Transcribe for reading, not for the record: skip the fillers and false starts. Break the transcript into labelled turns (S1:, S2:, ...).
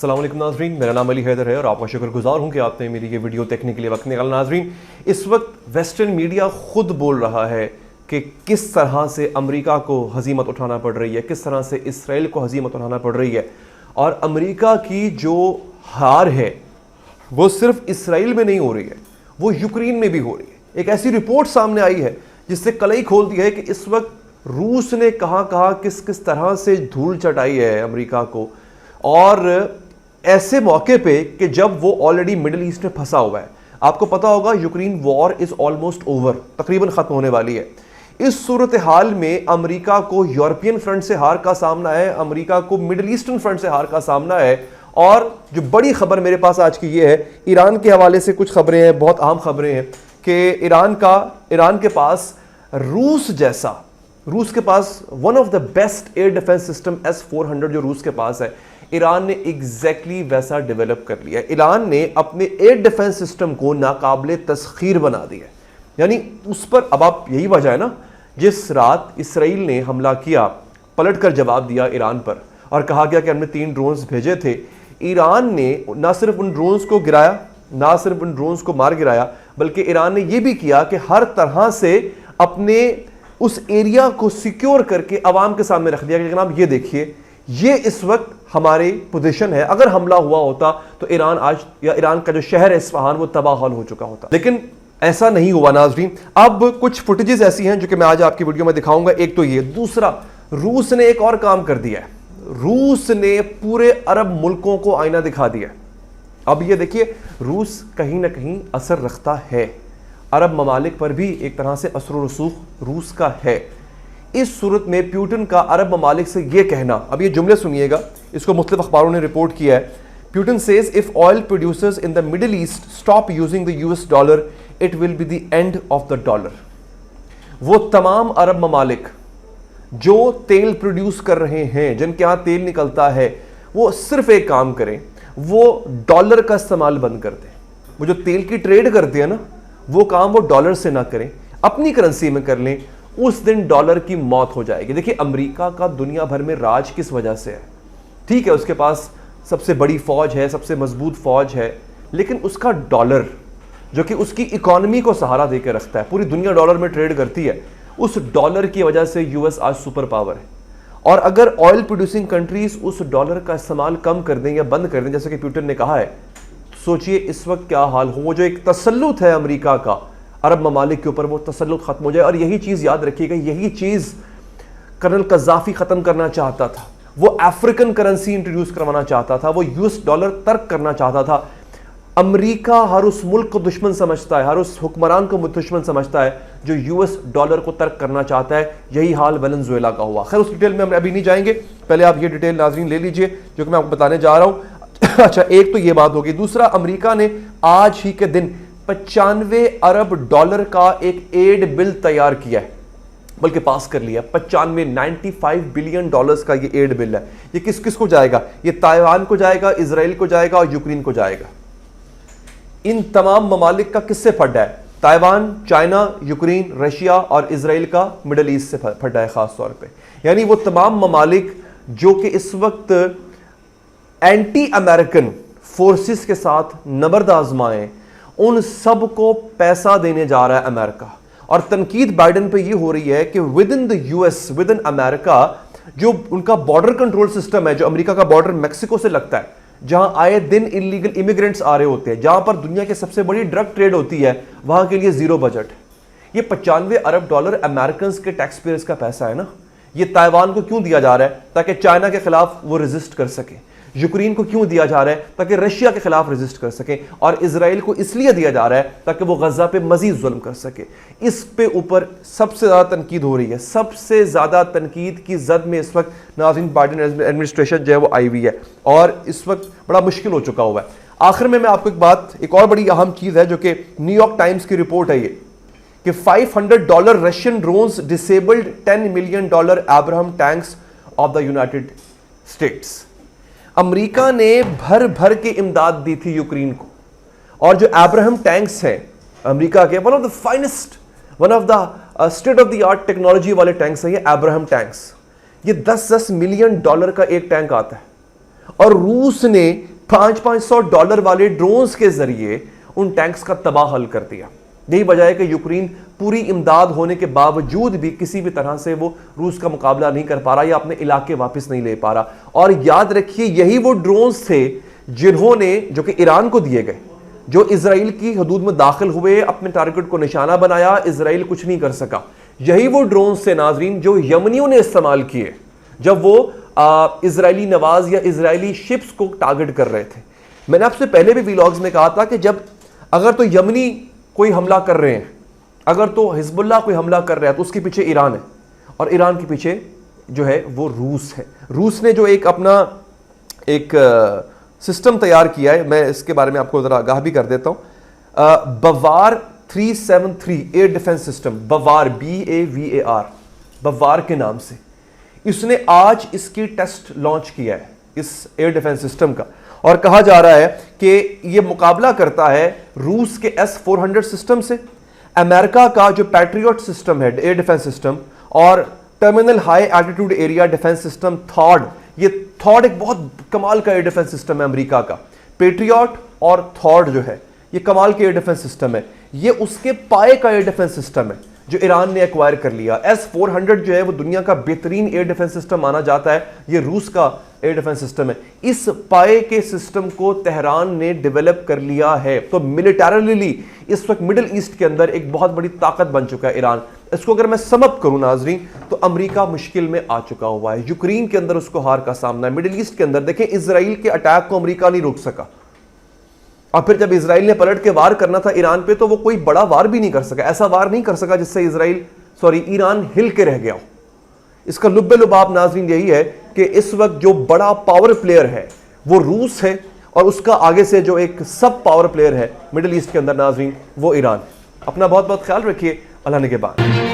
S1: अस्सलाम वालेकुम नाज़रीन, मेरा नाम अली हैदर है और आपका शुक्रगुजार हूँ कि आपने मेरी ये वीडियो देखने के लिए वक्त निकाला। नाज़रीन, इस वक्त वेस्टर्न मीडिया खुद बोल रहा है कि किस तरह से अमेरिका को हज़ीमत उठाना पड़ रही है, किस तरह से इसराइल को हज़ीमत उठाना पड़ रही है। और अमेरिका की जो हार है वो सिर्फ इसराइल में नहीं हो रही है, वो यूक्रेन में भी हो रही है। एक ऐसी रिपोर्ट सामने आई है जिससे कलई खोल दी है कि इस वक्त रूस ने कहाँ किस किस तरह से धूल चटाई है अमेरिका को, और ऐसे मौके पे कि जब वो ऑलरेडी मिडिल ईस्ट में फंसा हुआ है। आपको पता होगा Ukraine war is almost over, तकरीबन खत्म होने वाली है। इस सूरत हाल में अमेरिका को यूरोपियन फ्रंट से हार का सामना है, अमेरिका को मिडिल ईस्टर्न फ्रंट से हार का सामना है। और जो बड़ी खबर मेरे पास आज की ये है, ईरान के हवाले से कुछ खबरें हैं, बहुत अहम खबरें हैं कि ईरान के पास रूस के पास one of the best air defence system S-400 जो रूस के पास है, ईरान ने एग्जैक्टली वैसा डेवलप कर लिया है। ईरान ने अपने एयर डिफेंस सिस्टम को नाकाबिले तस्खीर बना दिया है। यानी उस पर अब आप यही वजह है ना, जिस रात इसराइल ने हमला किया, पलट कर जवाब दिया ईरान पर और कहा गया कि हमने 3 ड्रोन्स भेजे थे। ईरान ने ना सिर्फ उन ड्रोन्स को गिराया, ना सिर्फ उन ड्रोन्स को मार गिराया, बल्कि ईरान ने यह भी किया कि हर तरह से अपने उस एरिया को सिक्योर करके अवाम के सामने रख दिया कि जनाब ये देखिए, ये इस वक्त हमारी पोजीशन है। अगर हमला हुआ होता तो ईरान आज, या ईरान का जो शहर है इस्फहान, वो तबाह हाल हो चुका होता। लेकिन ऐसा नहीं हुआ नाज़रीन। अब कुछ फुटेजेस ऐसी हैं जो कि मैं आज आपकी वीडियो में दिखाऊंगा। एक तो ये, दूसरा रूस ने एक और काम कर दिया है। रूस ने पूरे अरब मुल्कों को आईना दिखा दिया। अब ये देखिए, रूस कहीं ना कहीं असर रखता है, अरब ममालिक पर भी एक तरह से असर रसूख रूस का है। इस सूरत में पुतिन का अरब ममालिक से यह कहना, अब ये जुमले सुनिएगा, इसको मुख्तलिफ अखबारों ने रिपोर्ट किया है। Putin says if oil producers in the middle east stop using the US dollar it will be the end of the dollar. वो तमाम अरब ममालिक जो तेल प्रोड्यूस कर रहे हैं, जिनके यहाँ तेल निकलता है, वो सिर्फ एक काम करें, वो डॉलर का इस्तेमाल बंद कर दें। वो जो तेल की ट्रेड करते हैं ना, वो काम वो डॉलर से ना करें, अपनी करेंसी में कर लें। उस दिन डॉलर की मौत हो जाएगी। देखिए, अमेरिका का दुनिया भर में राज किस वजह से है? ठीक है, उसके पास सबसे बड़ी फौज है, सबसे मजबूत फौज है, लेकिन उसका डॉलर जो कि उसकी इकोनॉमी को सहारा देकर रखता है, पूरी दुनिया डॉलर में ट्रेड करती है, उस डॉलर की वजह से US आज सुपर पावर है। और अगर ऑयल प्रोड्यूसिंग कंट्रीज उस डॉलर का इस्तेमाल कम कर दें या बंद कर दें, जैसे कि पुतिन ने कहा है, सोचिए इस वक्त क्या हाल हो। वो जो एक तसल्लुत है अमेरिका का अरब ममालिक के ऊपर, वो तसल्लुत खत्म हो जाए। और यही चीज़ याद रखिएगा, यही चीज़ कर्नल कज़ाफ़ी ख़त्म करना चाहता था। वो अफ्रीकन करेंसी इंट्रोड्यूस करवाना चाहता था, वो US डॉलर तर्क करना चाहता था। अमेरिका हर उस मुल्क को दुश्मन समझता है, हर उस हुक्मरान को दुश्मन समझता है जो US डॉलर को तर्क करना चाहता है। यही हाल वेनेजुएला का हुआ। खैर, उस डिटेल में हम अभी नहीं जाएंगे, पहले आप ये डिटेल नाज़रीन ले लीजिए जो कि मैं आपको बताने जा रहा हूँ। अच्छा, एक तो ये बात होगी। दूसरा, अमेरिका ने आज ही के दिन 95 अरब डॉलर का एक एड बिल तैयार किया है, बल्कि पास कर लिया। 95 बिलियन डॉलर्स का ये एड बिल है। ये किस किस को जाएगा? ये ताइवान को जाएगा, इजराइल को जाएगा और यूक्रेन को जाएगा। इन तमाम ममालिक का किससे फटा है? ताइवान, चाइना, यूक्रेन, रशिया और इजराइल का मिडल ईस्ट से फटा है खास तौर पे। यानी वो तमाम ममालिक जो कि इस वक्त एंटी अमेरिकन फोर्सेस के साथ नबर्द आजमाएं, उन सब को पैसा देने जा रहा है अमेरिका। और तनकीद बाइडेन पे ये हो रही है कि with in the US, with in America, जो उनका बॉर्डर कंट्रोल सिस्टम है, जो अमेरिका का बॉर्डर मेक्सिको से लगता है, जहां आए दिन इलीगल इमिग्रेंट्स आ रहे होते हैं, जहां पर दुनिया की सबसे बड़ी ड्रग ट्रेड होती है, वहां के लिए जीरो बजट। ये 95 अरब डॉलर अमेरिकन के टैक्स पेयर्स का पैसा है ना। ये ताइवान को क्यों दिया जा रहा है? ताकि चाइना के खिलाफ वो रेजिस्ट कर सके। यूक्रेन को क्यों दिया जा रहा है? ताकि रशिया के खिलाफ रेजिस्ट कर सके। और इजराइल को इसलिए दिया जा रहा है ताकि वो गजा पे मजीद जुल्म कर सके। इस पे ऊपर सबसे ज्यादा तनकीद हो रही है। सबसे ज्यादा तनकीद की जद में इस वक्त नाज़रीन बाइडेन एडमिनिस्ट्रेशन जो है वो आई हुई है, और इस वक्त बड़ा मुश्किल हो चुका हुआ है। आखिर में मैं आपको एक और बड़ी अहम चीज है जो कि न्यूयॉर्क टाइम्स की रिपोर्ट है, ये कि $500 Russian drones disabled $10 million Abraham tanks of the United states. America ने भर भर के इमदाद दी थी यूक्रेन को, और जो अब्राहम टैंक्स हैं अमेरिका के, one of the finest, one of the state of the art technology वाले टैंक्स हैं ये अब्राहम टैंक्स। ये $10 मिलियन का एक टैंक आता है, और रूस ने $500 वाले ड्रोन्स के जरिए उन टैंक्स का तबाह हल कर दिया। यही वजह है कि यूक्रेन पूरी इमदाद होने के बावजूद भी किसी भी तरह से वो रूस का मुकाबला नहीं कर पा रहा या अपने इलाके वापस नहीं ले पा रहा। और याद रखिए, यही वो ड्रोन्स थे जिन्होंने, जो कि ईरान को दिए गए, जो इजराइल की हदूद में दाखिल हुए, अपने टारगेट को निशाना बनाया, इजराइल कुछ नहीं कर सका। यही वो ड्रोन्स थे नाजरीन जो यमनियों ने इस्तेमाल किए जब वो इजरायली नवाज या इजरायली शिप्स को टारगेट कर रहे थे। मैंने आपसे पहले भी व्लॉग्स में कहा था कि जब अगर तो यमनी कोई हमला कर रहे हैं, अगर तो हिजबुल्लाह कोई हमला कर रहा है, तो उसके पीछे ईरान है और ईरान के पीछे जो है वो रूस है। रूस ने जो एक अपना एक सिस्टम तैयार किया है, मैं इसके बारे में आपको जरा आगाह भी कर देता हूं। बवार 373 एयर डिफेंस सिस्टम, बवार BAVAR, बवार के नाम से इसने आज इसकी टेस्ट लॉन्च किया है इस एयर डिफेंस सिस्टम का। और कहा जा रहा है कि यह मुकाबला करता है रूस के S-400 सिस्टम से, अमेरिका का जो पैट्रियट सिस्टम है एयर डिफेंस सिस्टम, और terminal high altitude area defence system थॉड। ये थॉड एक बहुत कमाल का एयर डिफेंस सिस्टम है अमेरिका का। पेट्रियट और थॉड जो है ये कमाल के एयर डिफेंस सिस्टम है। ये उसके पाए का एयर डिफेंस सिस्टम है जो ईरान ने एक्वायर कर लिया। S-400 जो है वो दुनिया का बेहतरीन एयर डिफेंस सिस्टम माना जाता है, ये रूस का एयर डिफेंस सिस्टम है। इस पाए के सिस्टम को तेहरान ने डेवलप कर लिया है। तो मिलिटरीली इस वक्त मिडिल ईस्ट के अंदर एक बहुत बड़ी ताकत बन चुका है ईरान। इसको अगर मैं समअप करूं नाजरीन, तो अमेरिका मुश्किल में आ चुका हुआ है। यूक्रेन के अंदर उसको हार का सामना है। मिडिल ईस्ट के अंदर देखें, इजराइल के अटैक को अमेरिका नहीं रोक सका, और फिर जब इजराइल ने पलट के वार करना था ईरान पे, तो वो कोई बड़ा वार भी नहीं कर सका। ऐसा वार नहीं कर सका जिससे ईरान हिल के रह गया हो। इसका लुब्बे लुबाब नाज़रीन यही है कि इस वक्त जो बड़ा पावर प्लेयर है वो रूस है, और उसका आगे से जो एक सब पावर प्लेयर है मिडिल ईस्ट के अंदर नाज़रीन, वो ईरान। अपना बहुत बहुत ख्याल रखिए। अल्लाह ने के बाद।